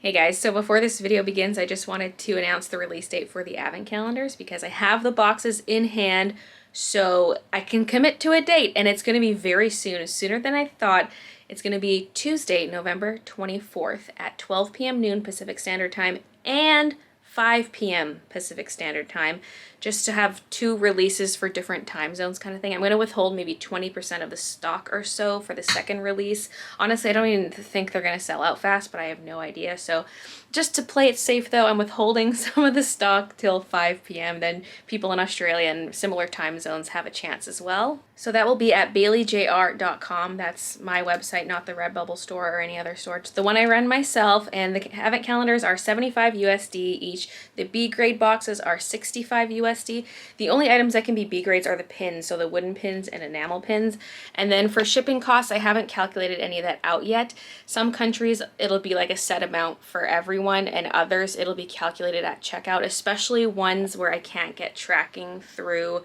Hey guys, so before this video begins, I just wanted to announce the release date for the advent calendars because I have the boxes in hand, so I can commit to a date, and it's going to be very soon, sooner than I thought. It's going to be Tuesday, November 24th at 12 p.m. noon Pacific Standard Time and 5 p.m. Pacific Standard Time, just to have two releases for different time zones kind of thing. I'm going to withhold maybe 20% of the stock or so for the second release. Honestly, I don't even think they're going to sell out fast, but I have no idea. So just to play it safe though, I'm withholding some of the stock till 5 p.m. Then people in Australia and similar time zones have a chance as well. So that will be at BayleeJR.com. That's my website, not the Redbubble store or any other store. It's the one I run myself, and the advent calendars are 75 USD each. The B grade boxes are 65 USD. The only items that can be B grades are the pins, so the wooden pins and enamel pins. And then for shipping costs, I haven't calculated any of that out yet. Some countries, it'll be like a set amount for everyone, and others, it'll be calculated at checkout, especially ones where I can't get tracking through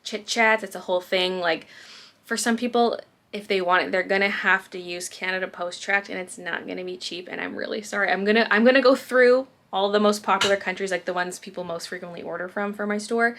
chit chats. It's a whole thing. Like for some people, if they want it, they're gonna have to use Canada Post Tracked, and it's not gonna be cheap, and I'm really sorry. I'm gonna go through all the most popular countries, like the ones people most frequently order from for my store,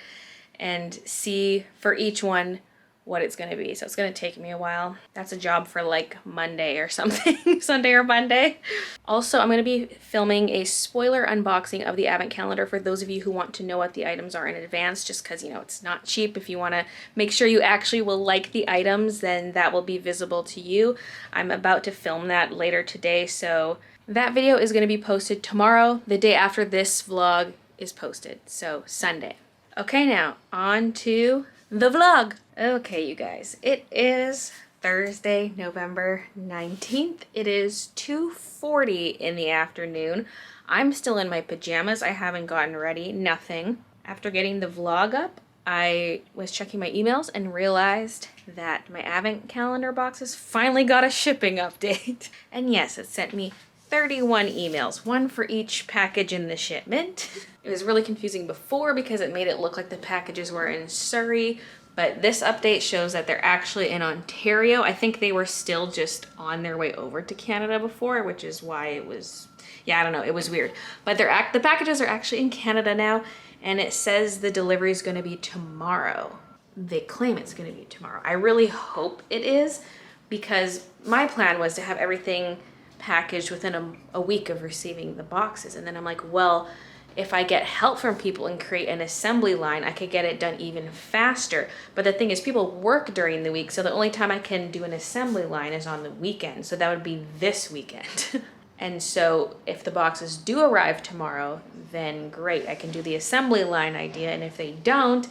and see for each one what it's gonna be. So it's gonna take me a while. That's a job for like Monday or something, Sunday or Monday. Also, I'm gonna be filming a spoiler unboxing of the advent calendar for those of you who want to know what the items are in advance, just because, you know, it's not cheap. If you wanna make sure you actually will like the items, then that will be visible to you. I'm about to film that later today, so that video is gonna be posted tomorrow, the day after this vlog is posted, so Sunday. Okay, now on to the vlog. Okay, you guys, it is Thursday, November 19th. It is 2:40 in the afternoon. I'm still in my pajamas. I haven't gotten ready, nothing. After getting the vlog up, I was checking my emails and realized that my advent calendar boxes finally got a shipping update. And yes, it sent me 31 emails, one for each package in the shipment. It was really confusing before because it made it look like the packages were in Surrey, but this update shows that they're actually in Ontario. I think they were still just on their way over to Canada before, which is why it was, yeah, I don't know, it was weird. But the packages are actually in Canada now, and it says the delivery is going to be tomorrow. They claim it's going to be tomorrow. I really hope it is, because my plan was to have everything packaged within a week of receiving the boxes. And then I'm like, well, if I get help from people and create an assembly line, I could get it done even faster. But the thing is, people work during the week, so the only time I can do an assembly line is on the weekend. So that would be this weekend. And so if the boxes do arrive tomorrow, then great, I can do the assembly line idea. And if they don't,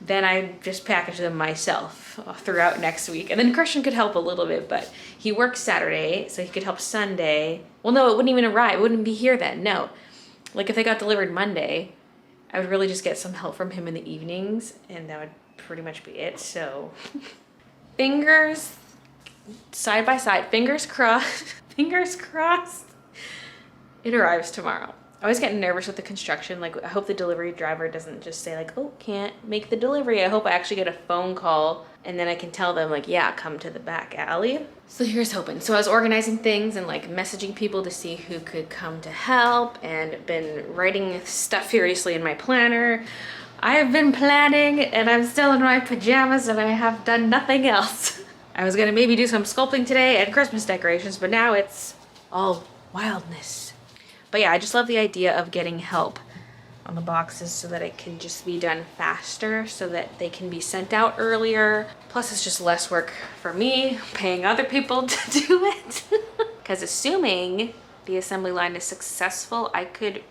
then I just package them myself throughout next week. And then Christian could help a little bit, but he works Saturday, so he could help Sunday. Well, no, it wouldn't even arrive. It wouldn't be here then, no. Like if they got delivered Monday, I would really just get some help from him in the evenings, and that would pretty much be it. So fingers side by side, fingers crossed, fingers crossed, it arrives tomorrow. I always get nervous with the construction. Like, I hope the delivery driver doesn't just say like, oh, can't make the delivery. I hope I actually get a phone call and then I can tell them like, yeah, come to the back alley. So here's hoping. So I was organizing things and like messaging people to see who could come to help, and been writing stuff furiously in my planner. I have been planning, and I'm still in my pajamas, and I have done nothing else. I was gonna maybe do some sculpting today and Christmas decorations, but now it's all wildness. But yeah, I just love the idea of getting help on the boxes so that it can just be done faster, so that they can be sent out earlier. Plus it's just less work for me, paying other people to do it. Because assuming the assembly line is successful, I could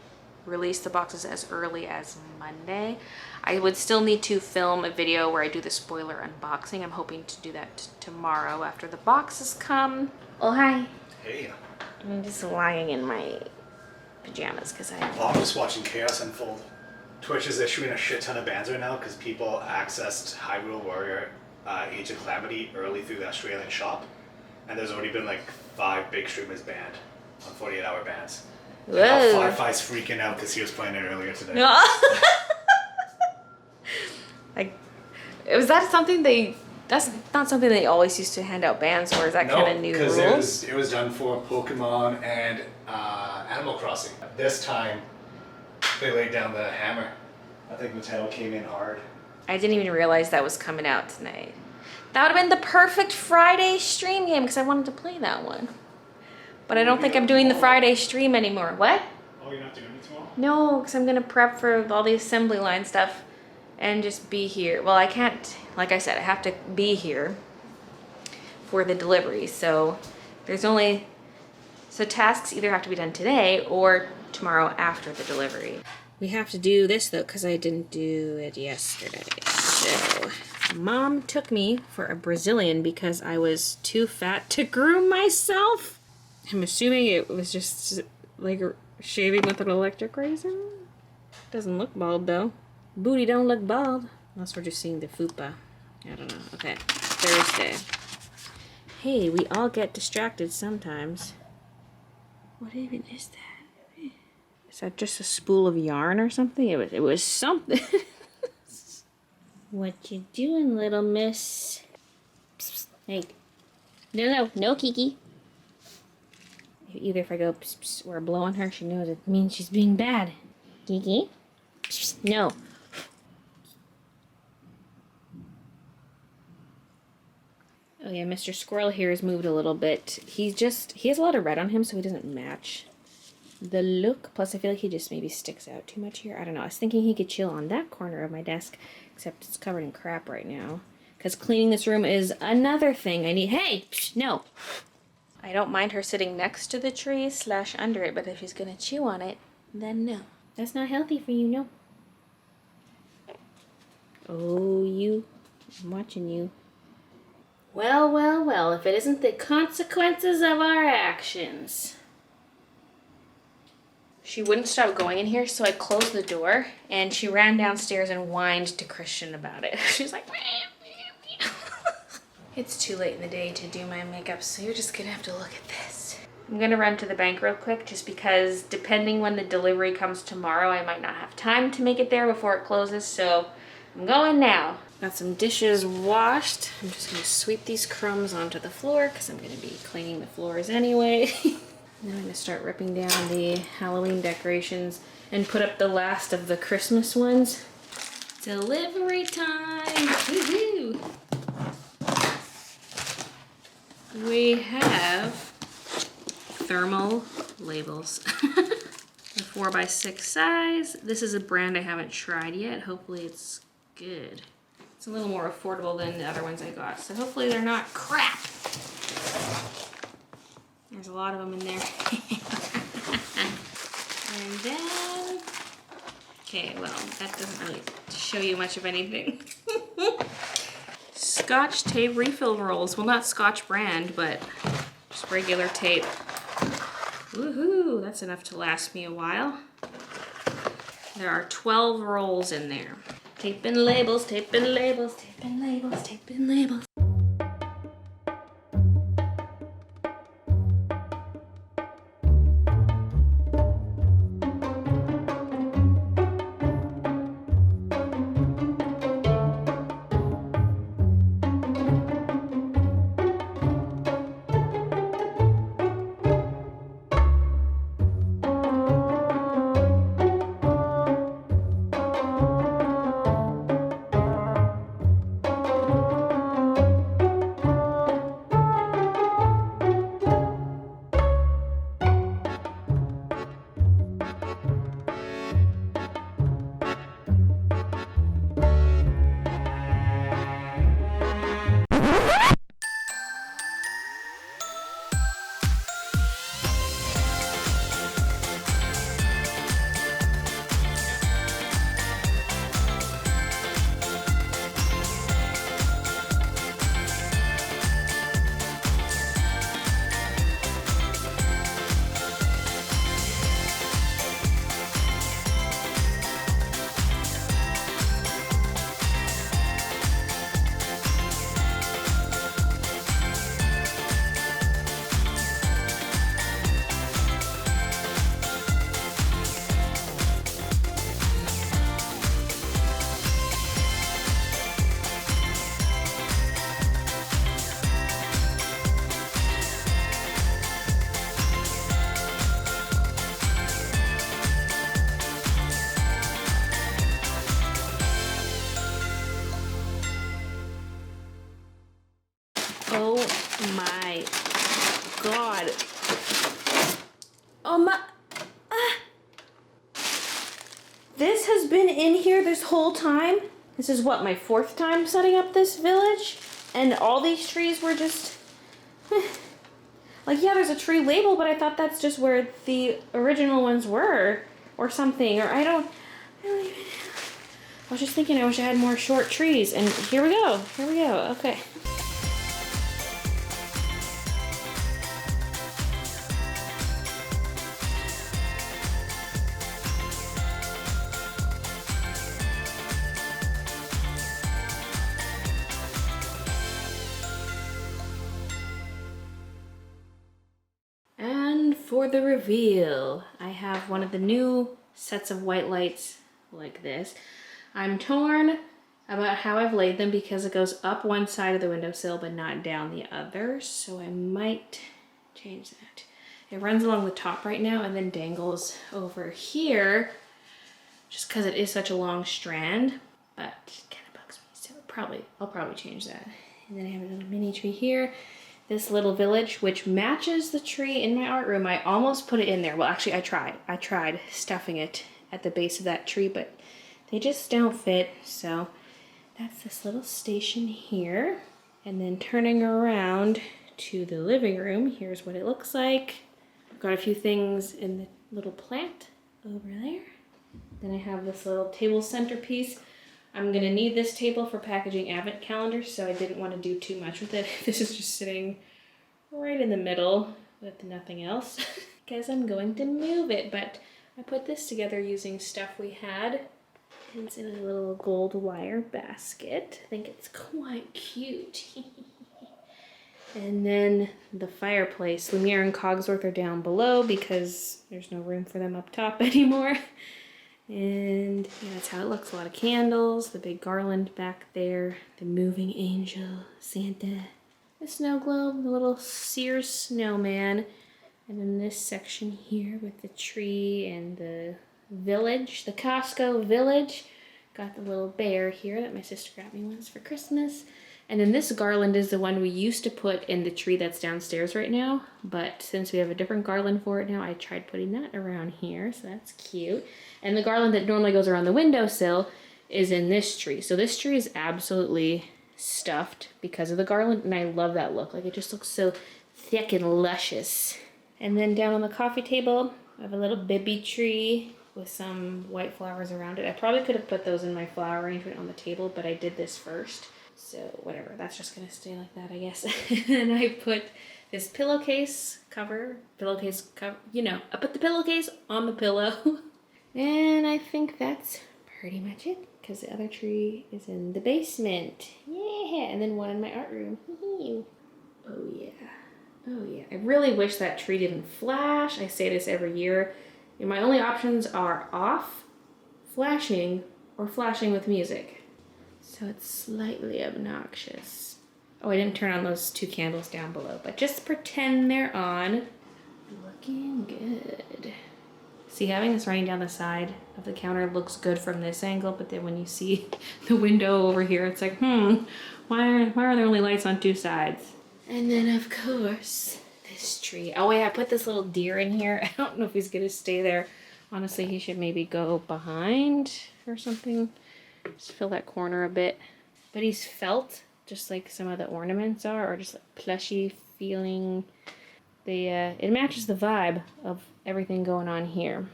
release the boxes as early as Monday. I would still need to film a video where I do the spoiler unboxing. I'm hoping to do that tomorrow after the boxes come. Oh, hi. Hey. I'm just lying in my pajamas because Well, I'm just watching chaos unfold. Twitch is issuing a shit ton of bans right now because people accessed Hyrule Warrior Age of Calamity early through the Australian shop, and there's already been like 5 big streamers banned on 48-hour bans. And now Fi-Fi's freaking out because he was playing it earlier today. like, was that something they That's not something they always used to hand out bans for. Is that kind of new because rules? it was done for Pokemon and Animal Crossing. This time, they laid down the hammer. I think Nintendo came in hard. I didn't even realize that was coming out tonight. That would have been the perfect Friday stream game because I wanted to play that one. But I don't think I'm doing the Friday stream anymore. What? Oh, you're not doing it tomorrow? No, because I'm going to prep for all the assembly line stuff and just be here. Well, I can't, like I said, I have to be here for the delivery. So there's only, so tasks either have to be done today or tomorrow after the delivery. We have to do this though because I didn't do it yesterday. So Mom took me for a Brazilian because I was too fat to groom myself. I'm assuming it was just like shaving with an electric razor. Doesn't look bald though. Booty don't look bald. Unless we're just seeing the fupa. I don't know. Okay. Thursday. Hey, we all get distracted sometimes. What even is that? Is that just a spool of yarn or something? It was something. What you doing, little miss? Psst, psst. Hey. No, Kiki. Either if I go psst, psst, or blow on her, she knows it means she's being bad. Kiki? Psst, psst, no. Oh yeah, Mr. Squirrel here has moved a little bit. He has a lot of red on him, so he doesn't match the look. Plus, I feel like he just maybe sticks out too much here. I don't know. I was thinking he could chill on that corner of my desk, except it's covered in crap right now. Because cleaning this room is another thing I need. Hey, psh, no. I don't mind her sitting next to the tree / under it, but if she's gonna chew on it, then no. That's not healthy for you, no. Oh, you. I'm watching you. Well, if it isn't the consequences of our actions. She wouldn't stop going in here, so I closed the door, and she ran downstairs and whined to Christian about it. She's like, meow, meow, meow. It's too late in the day to do my makeup, so you're just gonna have to look at this. I'm gonna run to the bank real quick, just because depending when the delivery comes tomorrow, I might not have time to make it there before it closes, so I'm going now. Got some dishes washed. I'm just gonna sweep these crumbs onto the floor, because I'm gonna be cleaning the floors anyway. Then I'm gonna start ripping down the Halloween decorations and put up the last of the Christmas ones. Delivery time! Woohoo! We have thermal labels. The 4x6 size. This is a brand I haven't tried yet. Hopefully it's good. It's a little more affordable than the other ones I got, so hopefully they're not crap. There's a lot of them in there. And then, okay, well, that doesn't really show you much of anything. Scotch tape refill rolls. Well, not Scotch brand, but just regular tape. Woohoo, that's enough to last me a while. There are 12 rolls in there. Tape and labels, tape and labels, tape and labels, tape and labels. God. Oh my. This has been in here this whole time. This is what, my 4th time setting up this village? And all these trees were just... Like, yeah, there's a tree label, but I thought that's just where the original ones were. Or something. Or I don't even... I was just thinking I wish I had more short trees. And here we go. Here we go. Okay. And for the reveal, I have one of the new sets of white lights like this. I'm torn about how I've laid them because it goes up one side of the windowsill but not down the other, so I might change that. It runs along the top right now and then dangles over here just because it is such a long strand, but it kind of bugs me, so I'll probably change that. And then I have a little mini tree here. This little village, which matches the tree in my art room. I almost put it in there. Well, actually, I tried stuffing it at the base of that tree, but they just don't fit. So that's this little station here. And then turning around to the living room, here's what it looks like. I've got a few things in the little plant over there. Then I have this little table centerpiece. I'm gonna need this table for packaging advent calendars, so I didn't want to do too much with it. This is just sitting right in the middle with nothing else because I'm going to move it. But I put this together using stuff we had. And it's in a little gold wire basket. I think it's quite cute. And then the fireplace. Lumiere and Cogsworth are down below because there's no room for them up top anymore. And yeah, that's how it looks. A lot of candles, the big garland back there, the moving angel, Santa, the snow globe, the little Sears snowman, and then this section here with the tree and the village, the Costco village. Got the little bear here that my sister got me once for Christmas. And then this garland is the one we used to put in the tree that's downstairs right now. But since we have a different garland for it now, I tried putting that around here. So that's cute. And the garland that normally goes around the windowsill is in this tree. So this tree is absolutely stuffed because of the garland. And I love that look. Like, it just looks so thick and luscious. And then down on the coffee table, I have a little Bibby tree with some white flowers around it. I probably could have put those in my flower arrangement on the table, but I did this first. So whatever, that's just gonna stay like that, I guess. And I put this pillowcase cover, you know, I put the pillowcase on the pillow. And I think that's pretty much it, because the other tree is in the basement. Yeah, and then one in my art room. Oh yeah, oh yeah. I really wish that tree didn't flash. I say this every year. And my only options are off, flashing, or flashing with music. So it's slightly obnoxious. Oh, I didn't turn on those 2 candles down below, but just pretend they're on. Looking good. See, having this running down the side of the counter looks good from this angle, but then when you see the window over here, it's like, why are there only lights on 2 sides? And then, of course, this tree. Oh, wait, I put this little deer in here. I don't know if he's gonna stay there. Honestly, he should maybe go behind or something. Just fill that corner a bit. But he's felt, just like some of the ornaments are, or just like plushy feeling. It matches the vibe of everything going on here.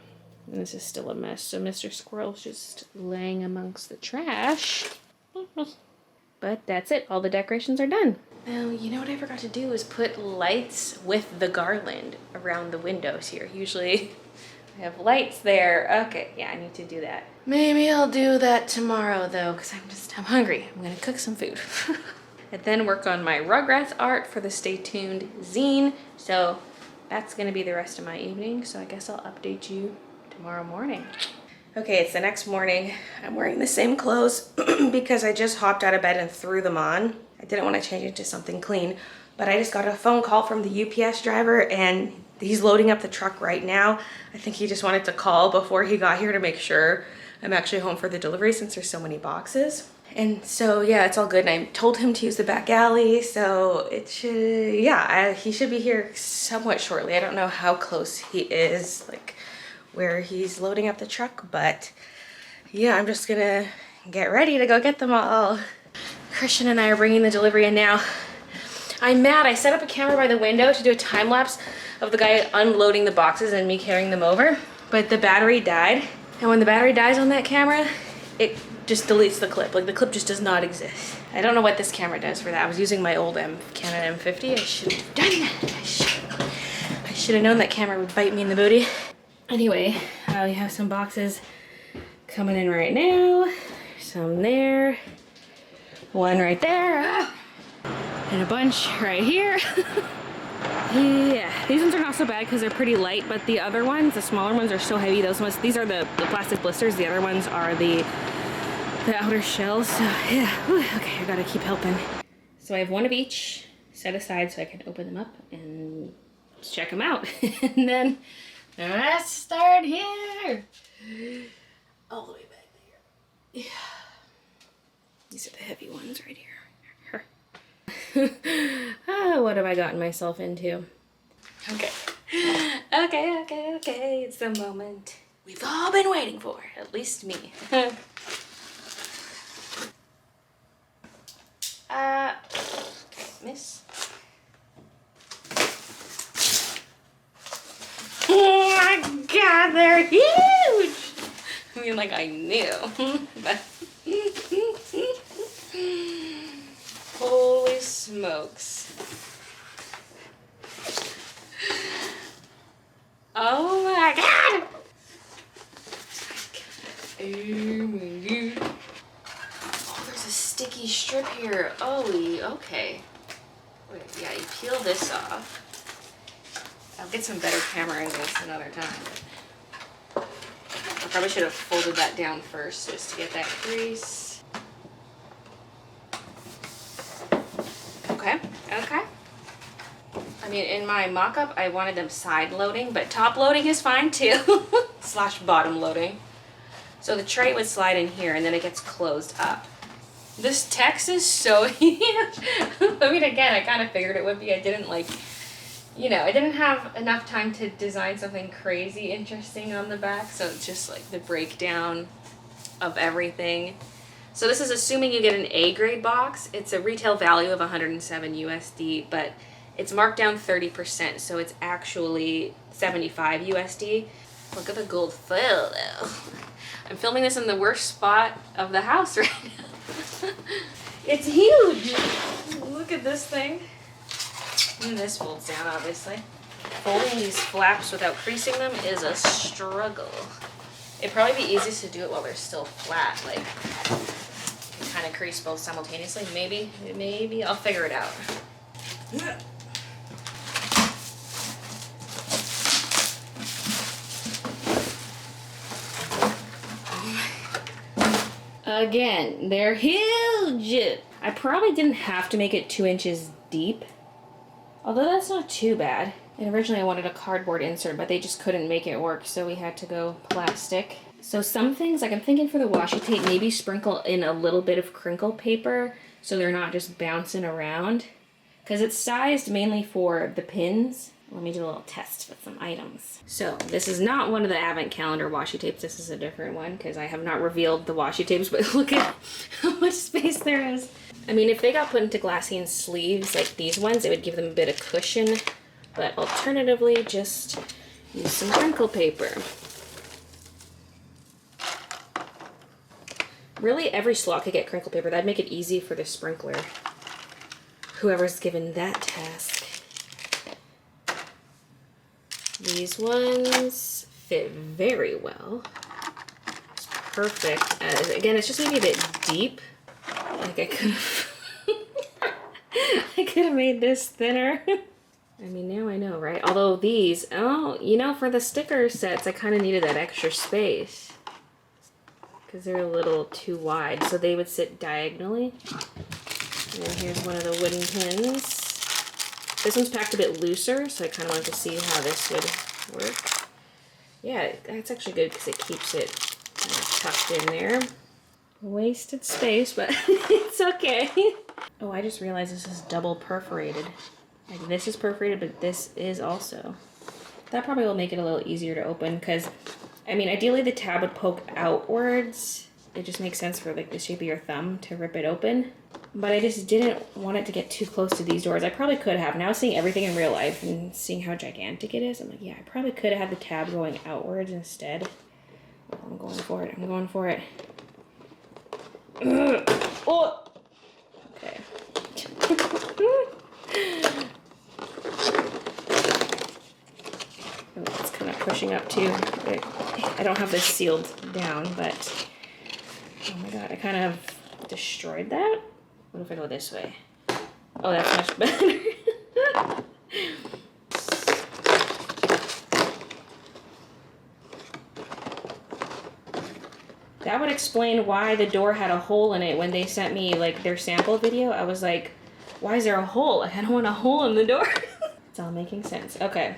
And this is still a mess, so Mr. Squirrel's just laying amongst the trash. But that's it, all the decorations are done. Now, you know what I forgot to do is put lights with the garland around the windows here. Usually I have lights there. Okay, yeah, I need to do that. Maybe I'll do that tomorrow though, because I'm hungry. I'm gonna cook some food. And then work on my Rugrats art for the Stay Tuned zine. So that's gonna be the rest of my evening. So I guess I'll update you tomorrow morning. Okay, it's the next morning. I'm wearing the same clothes because I just hopped out of bed and threw them on. I didn't want to change into something clean, but I just got a phone call from the UPS driver and he's loading up the truck right now. I think he just wanted to call before he got here to make sure I'm actually home for the delivery since there's so many boxes. And so, yeah, it's all good. And I told him to use the back alley, so it should, yeah, he should be here somewhat shortly. I don't know how close he is, like where he's loading up the truck, but yeah, I'm just gonna get ready to go get them all. Christian and I are bringing the delivery in now. I'm mad. I set up a camera by the window to do a time lapse of the guy unloading the boxes and me carrying them over, but the battery died. And when the battery dies on that camera, it just deletes the clip. Like, the clip just does not exist. I don't know what this camera does for that. I was using my old Canon M50. I should have done that. I should have known that camera would bite me in the booty. Anyway, we have some boxes coming in right now. Some there. One right there. And a bunch right here. Yeah, these ones are not so bad because they're pretty light, but the other ones, the smaller ones, are so heavy. Those ones, these are the plastic blisters. The other ones are the outer shells. So yeah, whew, okay, I gotta keep helping. So I have one of each set aside so I can open them up and check them out. And then let's start here. All the way back there. Yeah. These are the heavy ones right here. What have I gotten myself into? Okay. Okay. It's the moment we've all been waiting for. At least me. Miss. Oh my god, they're huge! I mean, like, I knew. But holy smokes. Oh my god! Oh my god. Oh, there's a sticky strip here. Oh, okay. Wait, yeah, you peel this off. I'll get some better camera angles another time. I probably should have folded that down first just to get that crease. Okay. I mean, in my mock-up, I wanted them side loading, but top loading is fine too. / bottom loading. So the tray would slide in here and then it gets closed up. This text is so huge. I mean, again, I kind of figured it would be. I didn't I didn't have enough time to design something crazy interesting on the back. So it's just like the breakdown of everything. So this is assuming you get an A grade box. It's a retail value of 107 USD, but it's marked down 30%, so it's actually 75 USD. Look at the gold foil though. I'm filming this in the worst spot of the house right now. It's huge. Look at this thing. And this folds down, obviously. Folding these flaps without creasing them is a struggle. It'd probably be easiest to do it while they're still flat, like you can kind of crease both simultaneously. Maybe I'll figure it out. Again, they're huge. I probably didn't have to make it 2 inches deep, although that's not too bad. And originally I wanted a cardboard insert, but they just couldn't make it work, so we had to go plastic. So some things, like I'm thinking for the washi tape, maybe sprinkle in a little bit of crinkle paper so they're not just bouncing around. Because it's sized mainly for the pins. Let me do a little test with some items. So this is not one of the advent calendar washi tapes. This is a different one because I have not revealed the washi tapes, but look at how much space there is. I mean, if they got put into glassine sleeves like these ones, it would give them a bit of cushion. But alternatively, just use some crinkle paper. Really, every slot could get crinkle paper. That'd make it easy for the sprinkler. Whoever's given that task. These ones fit very well. It's perfect. Again, it's just maybe a bit deep. Like I could have made this thinner. I mean, now I know, right? Although these, for the sticker sets, I kind of needed that extra space because they're a little too wide. So they would sit diagonally. And then here's one of the wooden pins. This one's packed a bit looser, so I kind of wanted to see how this would work. Yeah, that's actually good because it keeps it kind of tucked in there. Wasted space, but it's okay. Oh, I just realized this is double perforated. Like this is perforated, but this is also. That probably will make it a little easier to open because, I mean, ideally the tab would poke outwards. It just makes sense for like the shape of your thumb to rip it open. But I just didn't want it to get too close to these doors. I probably could have. Now seeing everything in real life and seeing how gigantic it is, I'm like, yeah, I probably could have had the tab going outwards instead. Oh, I'm going for it. I'm going for it. Ugh. Oh! Okay. It's kind of pushing up too. I don't have this sealed down, but oh my god, I kind of destroyed that. What if I go this way? Oh, that's much better. That would explain why the door had a hole in it when they sent me like their sample video. I was like, why is there a hole? I don't want a hole in the door. It's all making sense. Okay.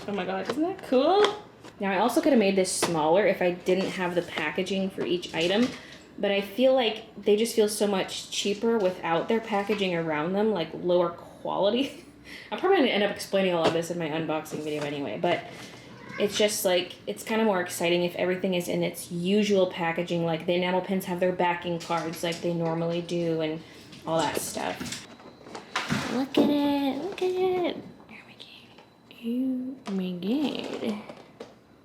Oh my god, isn't that cool? Now I also could have made this smaller if I didn't have the packaging for each item, but I feel like they just feel so much cheaper without their packaging around them, like lower quality. I'm probably gonna end up explaining all of this in my unboxing video anyway, but it's just like, it's kind of more exciting if everything is in its usual packaging, like the enamel pins have their backing cards like they normally do and all that stuff. Look at it, look at it. Oh my god.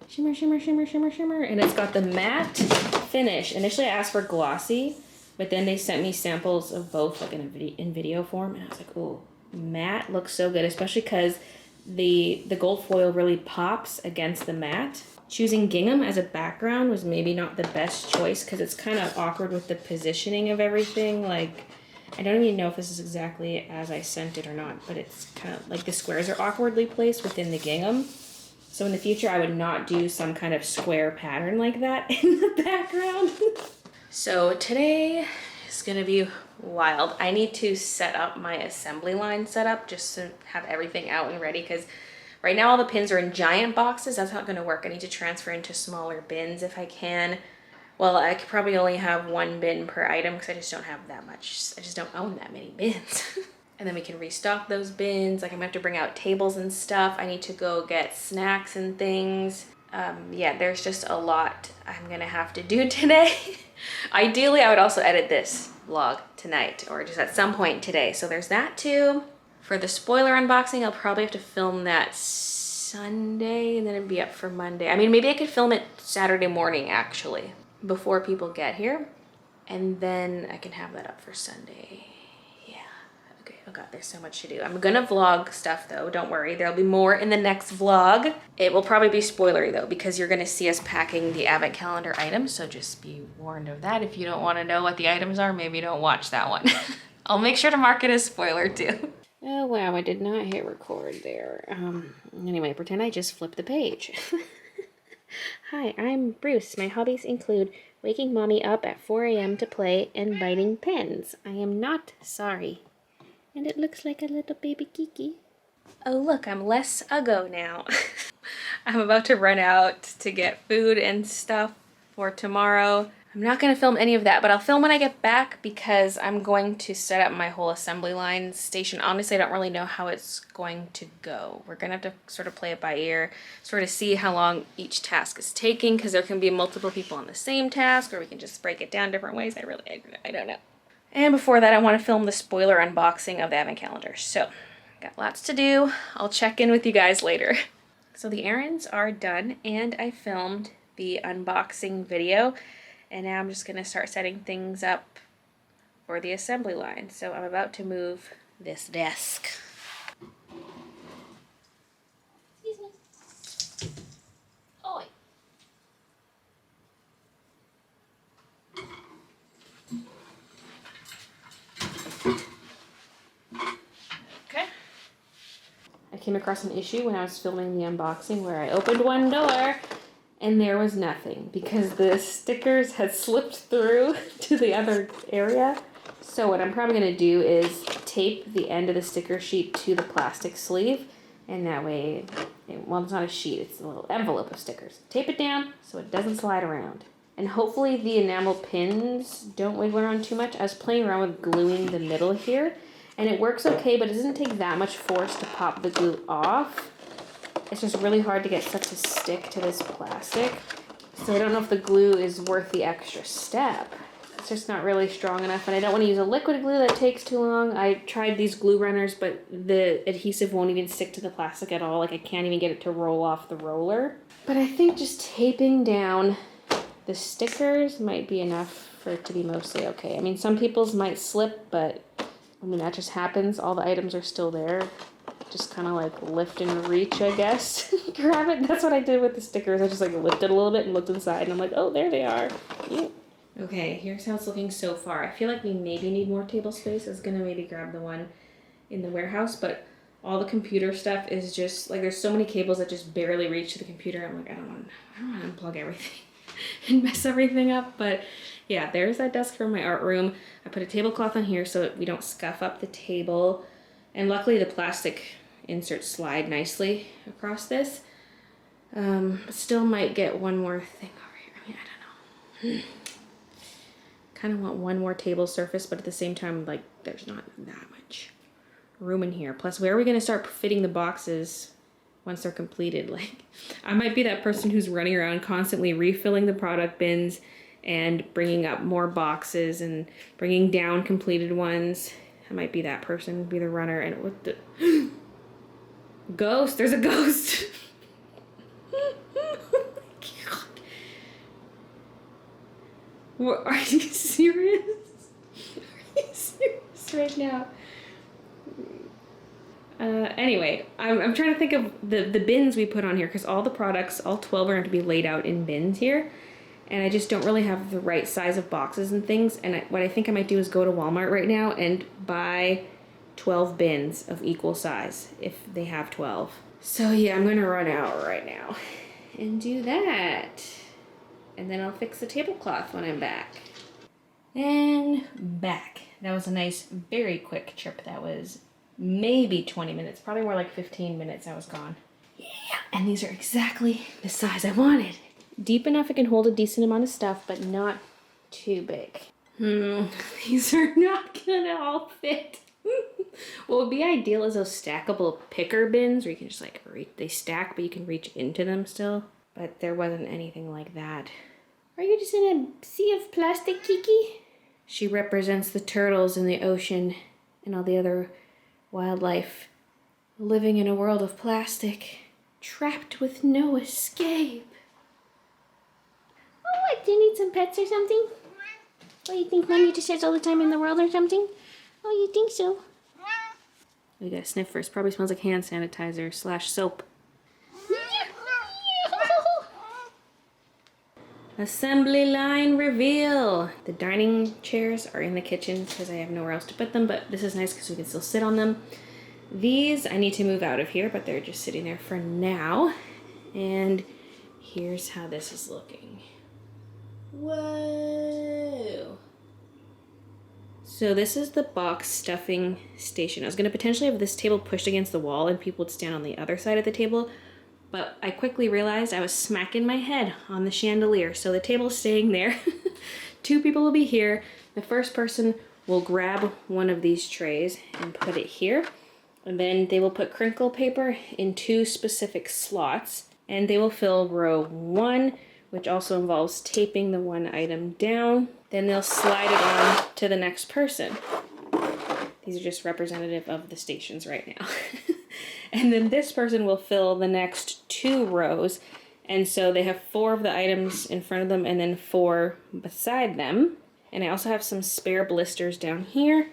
Shimmer, shimmer, shimmer, shimmer, shimmer. And it's got the matte finish. Initially I asked for glossy, but then they sent me samples of both like in video form. And I was like, oh, matte looks so good, especially because the gold foil really pops against the matte. Choosing gingham as a background was maybe not the best choice because it's kind of awkward with the positioning of everything. Like, I don't even know if this is exactly as I sent it or not, but it's kind of like the squares are awkwardly placed within the gingham. So in the future, I would not do some kind of square pattern like that in the background. So today is gonna be wild. I need to set up my assembly line setup just to have everything out and ready because right now all the pins are in giant boxes. That's not gonna work. I need to transfer into smaller bins if I can. Well, I could probably only have one bin per item because I just don't have that much. I just don't own that many bins. And then we can restock those bins. Like I'm gonna have to bring out tables and stuff. I need to go get snacks and things. Yeah, there's just a lot I'm gonna have to do today. Ideally, I would also edit this vlog tonight or just at some point today. So there's that too. For the spoiler unboxing, I'll probably have to film that Sunday and then it'd be up for Monday. I mean, maybe I could film it Saturday morning actually, before people get here. And then I can have that up for Sunday. Yeah, okay, oh god, there's so much to do. I'm gonna vlog stuff though, don't worry. There'll be more in the next vlog. It will probably be spoilery though, because you're gonna see us packing the advent calendar items, so just be warned of that. If you don't wanna know what the items are, maybe don't watch that one. I'll make sure to mark it as spoiler too. Oh wow, I did not hit record there. Anyway, pretend I just flipped the page. Hi, I'm Bruce. My hobbies include waking mommy up at 4 a.m. to play and biting pens. I am not sorry. And it looks like a little baby Kiki. Oh look, I'm less uggo now. I'm about to run out to get food and stuff for tomorrow. I'm not going to film any of that, but I'll film when I get back because I'm going to set up my whole assembly line station. Honestly, I don't really know how it's going to go. We're going to have to sort of play it by ear, sort of see how long each task is taking because there can be multiple people on the same task or we can just break it down different ways. I don't know. And before that, I want to film the spoiler unboxing of the advent calendar. So, got lots to do. I'll check in with you guys later. So the errands are done and I filmed the unboxing video. And now I'm just gonna start setting things up for the assembly line. So I'm about to move this desk. Excuse me. Oi. Okay. I came across an issue when I was filming the unboxing where I opened one door and there was nothing because the stickers had slipped through to the other area. So what I'm probably gonna do is tape the end of the sticker sheet to the plastic sleeve, and that way, well, it's not a sheet, it's a little envelope of stickers. Tape it down so it doesn't slide around. And hopefully the enamel pins don't wiggle around too much. I was playing around with gluing the middle here, and it works okay, but it doesn't take that much force to pop the glue off. It's just really hard to get stuff to stick to this plastic. So I don't know if the glue is worth the extra step. It's just not really strong enough, and I don't want to use a liquid glue that takes too long. I tried these glue runners, but the adhesive won't even stick to the plastic at all. Like I can't even get it to roll off the roller. But I think just taping down the stickers might be enough for it to be mostly okay. I mean, some people's might slip, but I mean, that just happens. All the items are still there. Just kind of like lift and reach, I guess. Grab it. That's what I did with the stickers. I just like lifted a little bit and looked inside, and I'm like, oh, there they are. Cute. Okay, here's how it's looking so far. I feel like we maybe need more table space. I was gonna maybe grab the one in the warehouse, but all the computer stuff is just like, there's so many cables that just barely reach to the computer. I'm like, I don't want to unplug everything and mess everything up. But yeah, there's that desk from my art room. I put a tablecloth on here so we don't scuff up the table. And luckily the plastic inserts slide nicely across this. But still might get one more thing over here. I mean, I don't know. Kind of want one more table surface, but at the same time, like, there's not that much room in here. Plus, where are we going to start fitting the boxes once they're completed? Like, I might be that person who's running around constantly refilling the product bins and bringing up more boxes and bringing down completed ones. I might be that person, be the runner. And what the ghost? There's a ghost. Oh my God. What, are you serious? Are you serious right now? Anyway, I'm trying to think of the bins we put on here, because all the products, all 12 are going to be laid out in bins here. And I just don't really have the right size of boxes and things. And what I think I might do is go to Walmart right now and buy 12 bins of equal size, if they have 12. So yeah, I'm going to run out right now and do that. And then I'll fix the tablecloth when I'm back. And back. That was a nice, very quick trip. That was maybe 20 minutes, probably more like 15 minutes I was gone. Yeah, and these are exactly the size I wanted. Deep enough it can hold a decent amount of stuff, but not too big. These are not gonna all fit. What would be ideal is those stackable picker bins where you can just like reach, they stack, but you can reach into them still. But there wasn't anything like that. Are you just in a sea of plastic, Kiki? She represents the turtles in the ocean and all the other wildlife living in a world of plastic, trapped with no escape. Oh, what? Do you need some pets or something? Oh, you think Mommy just says all the time in the world or something? Oh, you think so? We gotta sniff first. Probably smells like hand sanitizer / soap. Assembly line reveal. The dining chairs are in the kitchen because I have nowhere else to put them, but this is nice because we can still sit on them. These I need to move out of here, but they're just sitting there for now. And here's how this is looking. Whoa. So this is the box stuffing station. I was going to potentially have this table pushed against the wall and people would stand on the other side of the table, but I quickly realized I was smacking my head on the chandelier. So the table's staying there. 2 people will be here. The first person will grab one of these trays and put it here. And then they will put crinkle paper in 2 specific slots. And they will fill row 1, which also involves taping the one item down. Then they'll slide it on to the next person. These are just representative of the stations right now. And then this person will fill the next 2 rows. And so they have 4 of the items in front of them and then 4 beside them. And I also have some spare blisters down here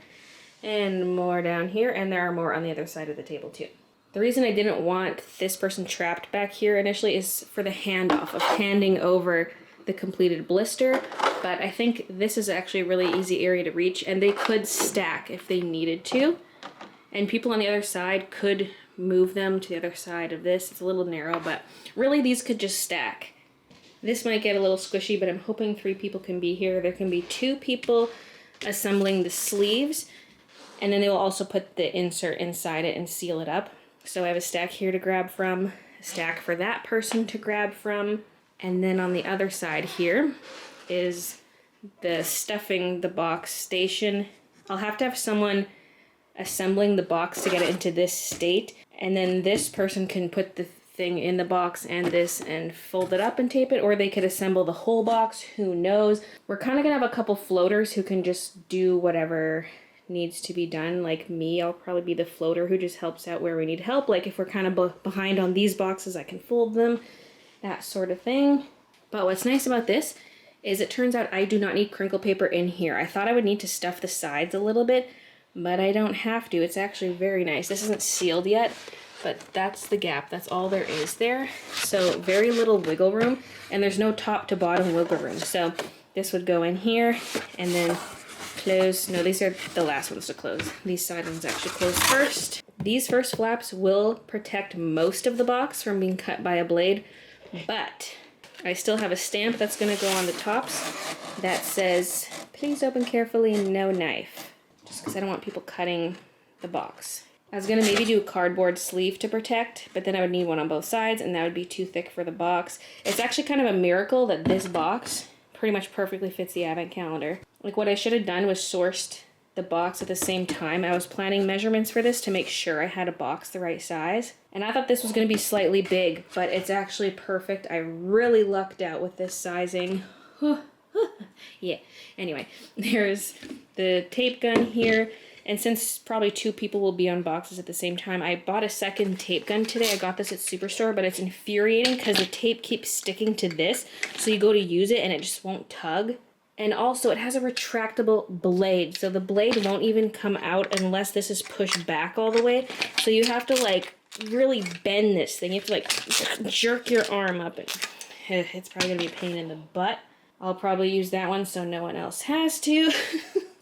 and more down here. And there are more on the other side of the table too. The reason I didn't want this person trapped back here initially is for the handoff of handing over the completed blister. But I think this is actually a really easy area to reach, and they could stack if they needed to. And people on the other side could move them to the other side of this. It's a little narrow, but really these could just stack. This might get a little squishy, but I'm hoping 3 people can be here. There can be 2 people assembling the sleeves, and then they will also put the insert inside it and seal it up. So I have a stack here to grab from, a stack for that person to grab from, and then on the other side here, is the stuffing the box station. I'll have to have someone assembling the box to get it into this state, and then this person can put the thing in the box and this and fold it up and tape it, or they could assemble the whole box, who knows. We're kind of gonna have a couple floaters who can just do whatever needs to be done. Like me, I'll probably be the floater who just helps out where we need help. Like if we're kind of behind on these boxes, I can fold them, that sort of thing. But what's nice about this is it turns out I do not need crinkle paper in here. I thought I would need to stuff the sides a little bit, but I don't have to. It's actually very nice. This isn't sealed yet, but that's the gap. That's all there is there. So very little wiggle room, and there's no top to bottom wiggle room. So this would go in here and then close. No, these are the last ones to close. These side ones actually close first. These first flaps will protect most of the box from being cut by a blade, but I still have a stamp that's gonna go on the tops that says, please open carefully, no knife. Just because I don't want people cutting the box. I was gonna maybe do a cardboard sleeve to protect, but then I would need one on both sides and that would be too thick for the box. It's actually kind of a miracle that this box pretty much perfectly fits the advent calendar. Like what I should have done was sourced the box at the same time. I was planning measurements for this to make sure I had a box the right size. And I thought this was gonna be slightly big, but it's actually perfect. I really lucked out with this sizing. Yeah, anyway, there's the tape gun here. And since probably 2 people will be on boxes at the same time, I bought a second tape gun today. I got this at Superstore, but it's infuriating because the tape keeps sticking to this. So you go to use it and it just won't tug. And also it has a retractable blade. So the blade won't even come out unless this is pushed back all the way. So you have to like really bend this thing. You have to like jerk your arm up. And it's probably gonna be a pain in the butt. I'll probably use that one so no one else has to.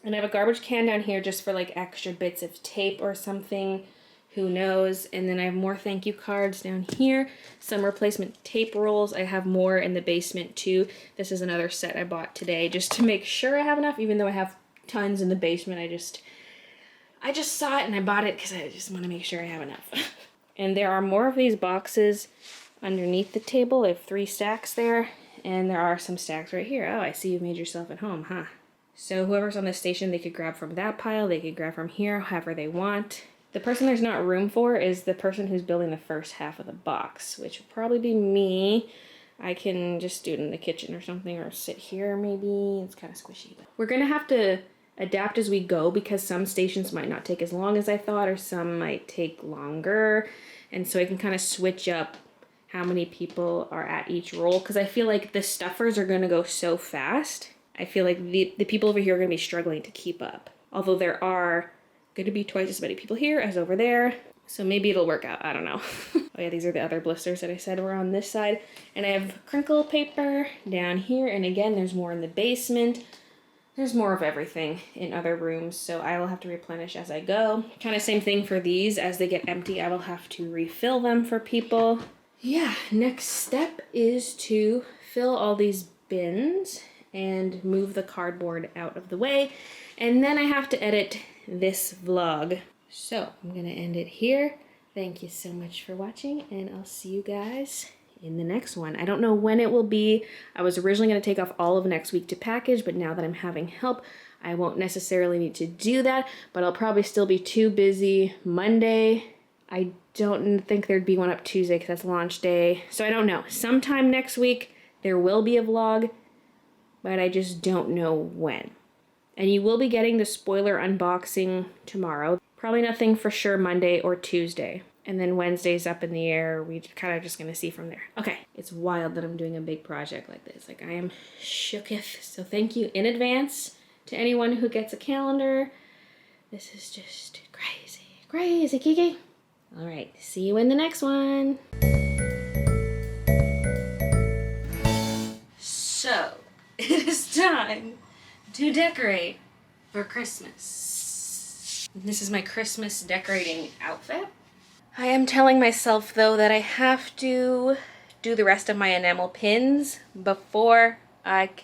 And I have a garbage can down here just for like extra bits of tape or something, who knows. And then I have more thank you cards down here, some replacement tape rolls. I have more in the basement too. This is another set I bought today just to make sure I have enough, even though I have tons in the basement. I just saw it and I bought it because I just want to make sure I have enough. And there are more of these boxes underneath the table. I have 3 stacks there, and there are some stacks right here. Oh, I see you've made yourself at home, huh? So whoever's on the station, they could grab from that pile, they could grab from here, however they want. The person there's not room for is the person who's building the first half of the box, which would probably be me. I can just do it in the kitchen or something, or sit here maybe. It's kind of squishy. But we're gonna have to adapt as we go because some stations might not take as long as I thought, or some might take longer. And so I can kind of switch up how many people are at each roll, because I feel like the stuffers are gonna go so fast. I feel like the people over here are going to be struggling to keep up. Although there are going to be twice as many people here as over there. So maybe it'll work out. I don't know. Oh yeah, these are the other blisters that I said were on this side. And I have crinkle paper down here. And again, there's more in the basement. There's more of everything in other rooms. So I will have to replenish as I go. Kind of same thing for these. As they get empty, I will have to refill them for people. Yeah, next step is to fill all these bins and move the cardboard out of the way. And then I have to edit this vlog. So I'm gonna end it here. Thank you so much for watching, and I'll see you guys in the next one. I don't know when it will be. I was originally gonna take off all of next week to package, but now that I'm having help, I won't necessarily need to do that, but I'll probably still be too busy Monday. I don't think there'd be one up Tuesday because that's launch day. So I don't know. Sometime next week, there will be a vlog, but I just don't know when. And you will be getting the spoiler unboxing tomorrow. Probably nothing for sure Monday or Tuesday. And then Wednesday's up in the air. We kind of just gonna see from there. Okay, it's wild that I'm doing a big project like this. Like, I am shooketh. So thank you in advance to anyone who gets a calendar. This is just crazy. Crazy, Kiki. All right, see you in the next one. So, it is time to decorate for Christmas. This is my Christmas decorating outfit. I am telling myself though that I have to do the rest of my enamel pins before I can